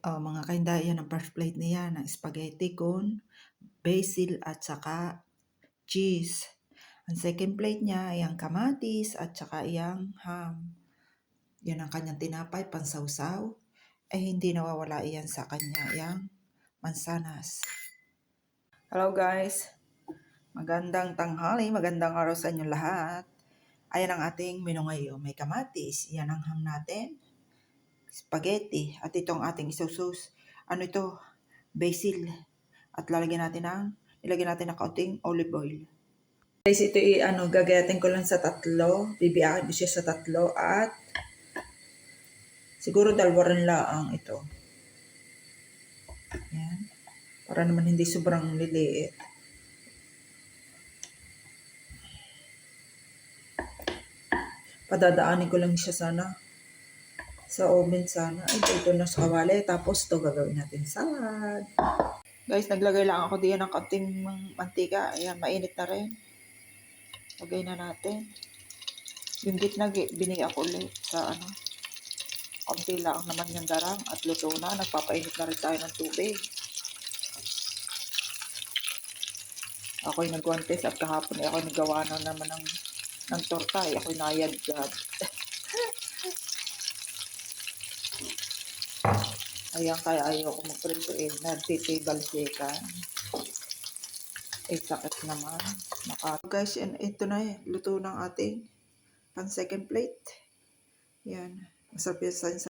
Mga kainda, yan ang first plate niya ng spaghetti con basil at saka cheese. Ang second plate niya ay ang kamatis at saka iyang ham. Yan ang kanyang tinapay, pansawsaw. Hindi nawawala iyan sa kanya, yang mansanas. Hello guys! Magandang tanghali, magandang araw sa inyo lahat. Ayan ang ating menu ngayon. May kamatis, yan ang ham natin. Spaghetti, at itong ating isosos. Ano ito? Basil. At ilagyan natin ng kaunting olive oil. Guys, ito gagayatin ko lang sa 3. Bibiyakin ko siya sa 3 at siguro 2 rin lang ito. Yan. Para naman hindi sobrang liliit. Padadaanin ko lang siya sana sa oven sana. Ito na sa kawali. Tapos ito gagawin natin salad. Guys, naglagay lang ako diyan ng kaunting mantika. Ayan, mainit na rin. Lagay na natin. Yung gitna, binigay ako ulit sa kaunti lang naman yung darang at luto na. Nagpapainit na rin tayo ng tubig. Ako'y nagwantes at kahapon ay ako'y nagawa na naman ng torta. Ako'y nayadgad. Ayan, kaya ayaw ko magprito nagtitibal siya. Sakit naman. Guys, ito na luto ng ating pan second plate. Yan. Masarap yan sa